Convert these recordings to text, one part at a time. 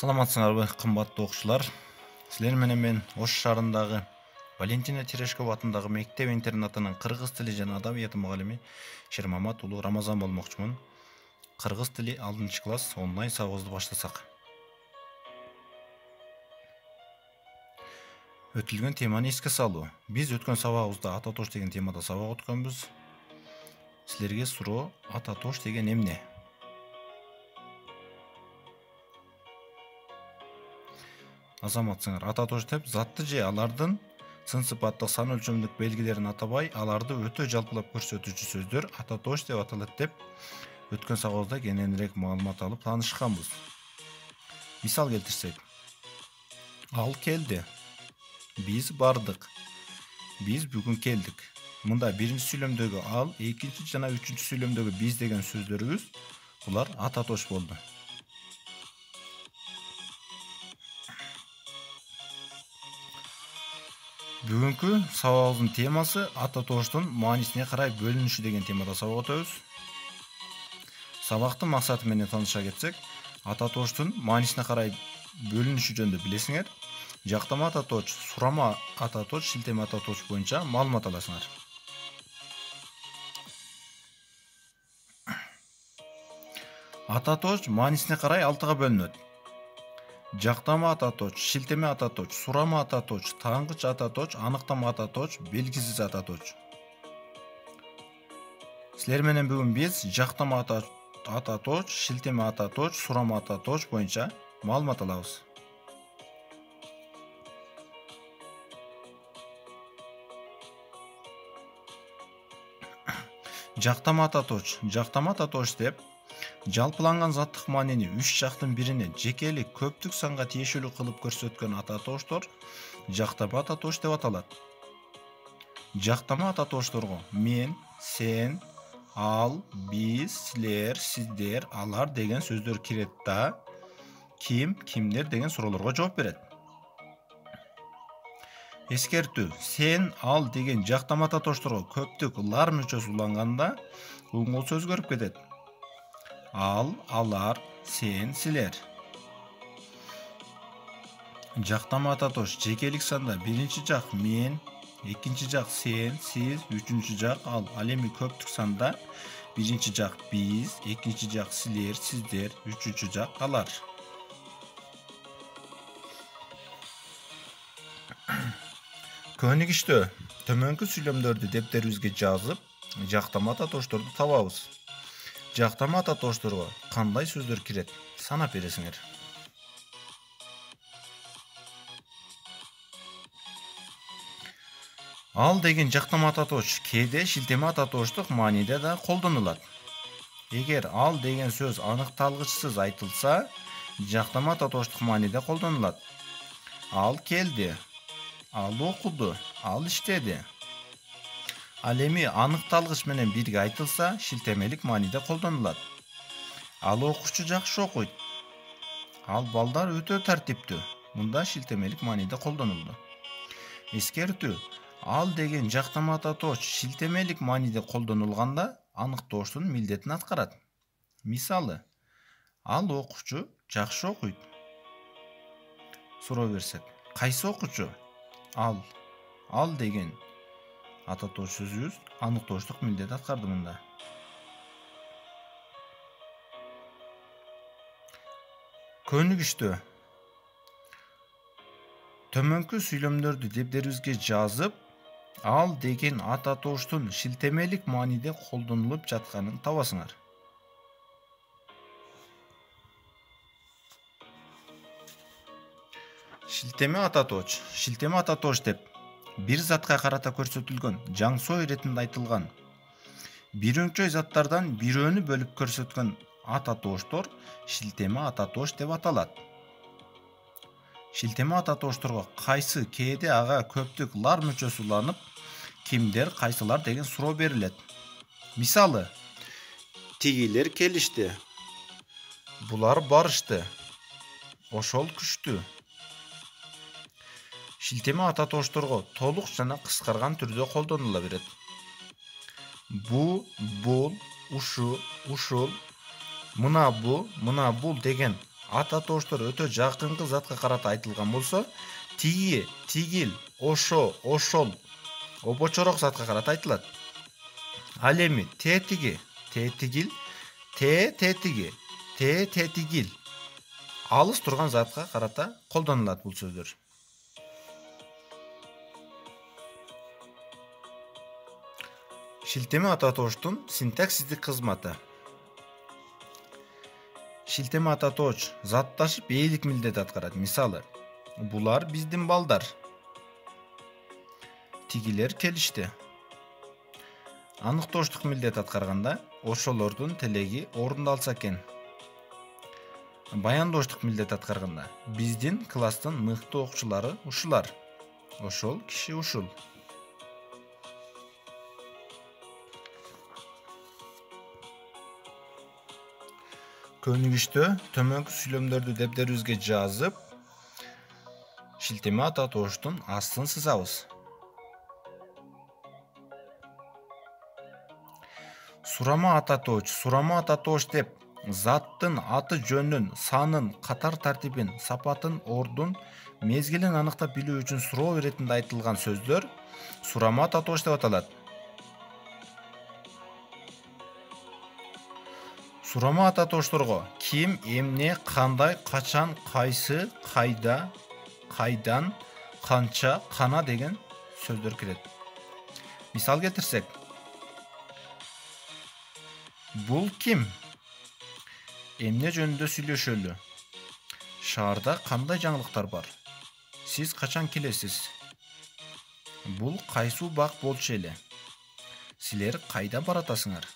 Саламатсыңарбы, кымбаттуу окуучулар. Силер менен мен Ош шаарындагы Валентина Терешкова атындагы мектеп-интернатынын кыргыз тили жана адабияты мугалими Шермамат уулу Рамазан болмокчумун. Кыргыз тили 6-класс онлайн сабагыбызды баштасак. Өтүлгөн теманы эске салуу. Биз өткөн сабагыбызда ата тош деген темада сабак өткөнбүз. Силерге суроо: ата тош деген эмне? Азаматсыңар, ата тош деп затты же алардын сын сыпаттык сан өлчөмдүк белгилерин атабай, аларды өтө жалпылап көрсөтүүчү сөздөр ата тош деп аталат деп өткөн сабагыбызда кененирээк маалымат алып таанышканбыз. Мисал келтирсек: ал келди, биз бардык, биз бүгүн келдик. Мында биринчи сүйлөмдөгү ал, экинчи жана үчүнчү сүйлөмдөгү биз деген сөздөрүбүз булар ата тош болду. Бүгүнкү сабагыбыздын темасы ата тоштун маанисине карай бөлүнүшү деген темада сабак өтөбүз. Сабактын максаты менен тааныша кетсек, ата тоштун маанисине карай бөлүнүшү жөнүндө билесиңер. Жактама ата тош, сурама ата тош, шилтеме ата тош боюнча маалымат аласыңар. Ата тош маанисине карай 6-га бөлүнөт. Жактама ата тош, шилтеме ата тош, сурама ата тош, таңгыч ата тош, аныктама ата тош, белгисиз ата тош. Силер менен бүгүн биз жактама ата тош, шилтеме ата тош, сурама ата тош боюнча маалымат алабыз. Жактама ата тош деп жалпыланган заттык маанини 3 жактын бирине жекелик көптүк санга тиешелүү кылып көрсөткөн ата тоштор жактама ата тош деп аталат. Жактама ата тошторго мен, сен, ал, биз, силер, сиздер, алар деген сөздөр кирет да ким, кимдер деген суроолорго жооп берет. Эскертүү: сен, ал деген жактама ата тошторго көптүк лар мүчөсү уланганда уңгулсу өзгөрүп кетет. Ал, алар, сен, силер. Жактама ата тош жекелик санда биринчи жак мен, экинчи жак сен, сиз, үчүнчү жак ал. Ал эми көптүк санда биринчи жак биз, экинчи жак силер, сиздер, үчүнчү жак алар. Көнүгүштө төмөнкү сүйлөмдөрдү дептерибизге жазып, жактама ата тошторду табабыз. Жактама ата тошторго кандай сөздөр кирет? Санап бересиңер. Ал деген жактама ата тош кээде шилтеме ата тоштук мааниде да колдонулат. Эгер ал деген сөз аныкталгычсыз айтылса, жактама ата тоштук мааниде колдонулат. Ал келди, ал окуду, ал иштеди. Ал эми аныкталгыч менен бирге айтылса, шилтемелик мааниде колдонулат. Ал окуучу жакшы окуйт. Ал балдар өтө тартиптүү. Мында шилтемелик мааниде колдонулду. Эскертүү: ал деген жактама ата тош шилтемелик мааниде колдонулганда аныктооштун милдетин аткарат. Мисалы: ал окуучу жакшы окуйт. Суроо берсек: кайсы окуучу? Ал деген ата тош сөзүбүз аныктооштук милдет аткарды мында. Көнүгүштө төмөнкү сүйлөмдөрдү дептерибизге жазып, ал деген ата тоштун шилтемелик мааниде колдонулуп жатканын табасыңар. Шилтеме ата тош деп бир затка карата көрсөтүлгөн жаңсоо иретинде айтылган бир өңчөй заттардан бирөөнү бөлүп көрсөткөн ата тоштор шилтеме ата тош деп аталат. Шилтеме ата тошторго кайсы кээде ага көптүк лар мүчөсү уланып, кимдер, кайсылар деген суроо берилет. Мисалы: тигилер келишти, булар барышты, ошол күчтүү. Шилтеме ата тошторго толук жана кыскарган түрдө колдонула берет. Бу, бул, ушу, ушул, мына бул деген ата тооштор өтө жакынкы затка карата айтылган болсо, тиги, тигил, ошо, ошол обочорок затка карата айтылат. Ал эми тетиги, тетигил, тетиги, тетигил алыс турган затка карата колдонулат бул сөздөр. Шилтеме ата тооштун синтаксистик кызматы. Шилтеме ата тооч затташып ээлик милдет аткарат. Мисалы, булар биздин балдар. Тигилер келишти. Аныктооштук милдет аткарганда ошолордун тилеги орундалса экен. Баяндооштук милдет аткарганда биздин класстын мыкты окуучулары ушулар. Ошол киши ушул. Көнүгүштө төмөнкү сүйлөмдөрдү дептерибизге жазып, шилтеме ата тооштун астын сызабыз. Сурама ата тооч деп заттын аты жөнүн, санын, катар тартибин, сапатын, ордун, мезгилин аныктап билүү үчүн суроо иретинде айтылган сөздөр сурама ата тооч деп аталат. Сурама ата тоошторго ким, эмне, кандай, качан, кайсы, кайда, кайдан, канча, кана деген сөздөр кирет. Мисал келтирсек, бул ким? Эмне жөнүндө сүйлөшөлү? Шаарда кандай жаңылыктар бар? Сиз качан келесиз? Бул кайсы бак болчу эле? Силер кайда баратасыңар?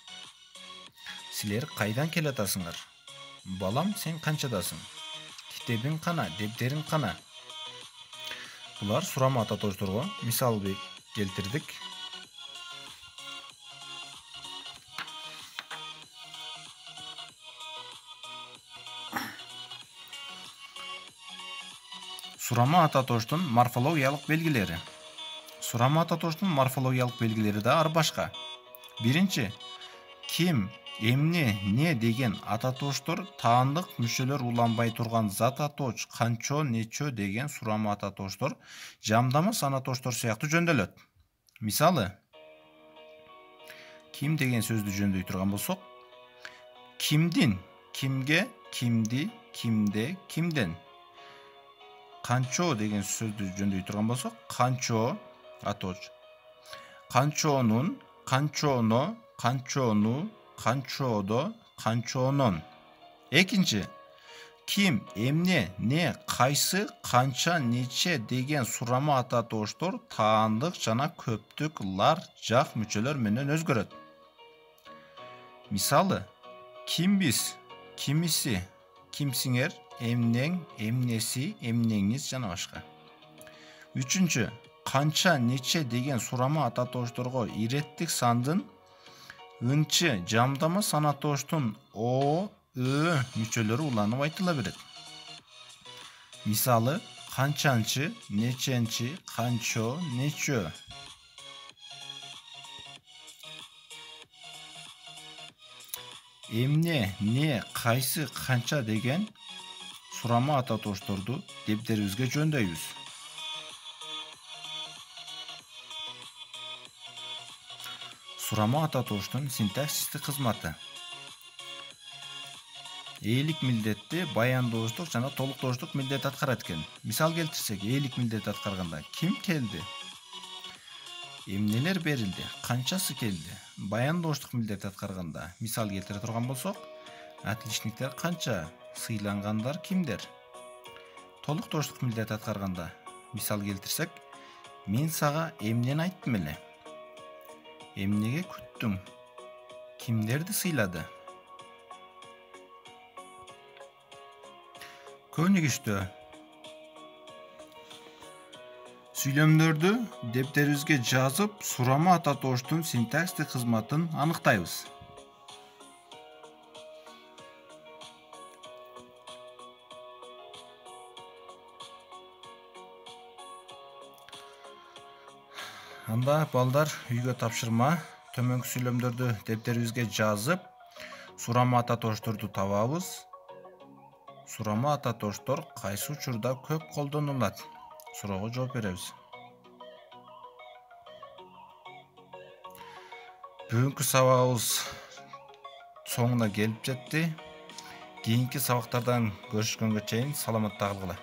Силер кайдан келатасыңар? Балам, сен канчадасың? Китебиң кана, дептериң кана? Булар сурама ата тоошторго мисал келтирдик. Сурама ата тооштун морфологиялык белгилери. Сурама ата тооштун морфологиялык белгилери да ар башка. Биринчи, ким, эмне, не деген ата тооштор таандык мүчөлөр уланбай турган зат атооч, канчо, нечө деген сурама ата тооштор жамдама сан атооштор сыяктуу жөндөлөт. Мисалы, ким деген сөздү жөндөй турган болсок, кимдин, кимге, кимди, кимде, кимден. Канчо деген сөздү жөндөй турган болсок, канчо атооч. Канчонун, канчоно, канчону, канчодо, канчонон. Экинчи, ким, эмне, не, кайсы, канча, нече деген сурама ата тооштор таандык жана көптүк лар, жак мүчөлөр менен өзгөрөт. Мисалы, кимбиз, кимиси, кимсиңер, эмнең, эмнеси, эмнеңиз жана башка. Үчүнчү, канча, нече деген сурама ата тоошторго иреттик сандын ынчы жамдама сан атооштун о, ө мүчөлөрү уланып айтыла берет. Мисалы, канчанчы, неченчи, канчо, нечө. Эмне, не, кайсы, канча деген сурама ата тоошторду дептерибизге жөндөйбүз. Сурама ата тооштун синтаксистик кызматы. Ээлик милдетти баяндооштук жана толуктооштук милдет аткарат экен. Мисал келтирсек, ээлик милдет аткарганда ким келди? Эмнелер берилди? Канчасы келди? Баяндооштук милдет аткарганда мисал келтире турган болсок, отличниктер канча? Сыйлангандар кимдер? Толуктооштук милдет аткарганда мисал келтирсек, мен сага эмнени айттым эле? Эмнеге күттүң? Кимдерди сыйлады? Көнүгүштө сүйлөмдөрдү дептерибизге жазып, сурама ата тооштун синтаксистик кызматын аныктайбыз. Анда балдар үйгө тапшырма, төмөнкү сүйлөмдөрдү дептерибизге жазып, сурама ата тоошторду табабыз. Сурама ататоштор кайсы учурда көп колдонулат? Суроого жооп беребиз. Бүгүнкү сабагыбыз соңуна келип жетти. Кийинки сабактардан көрүшкөнгө чейин саламатта калгыла.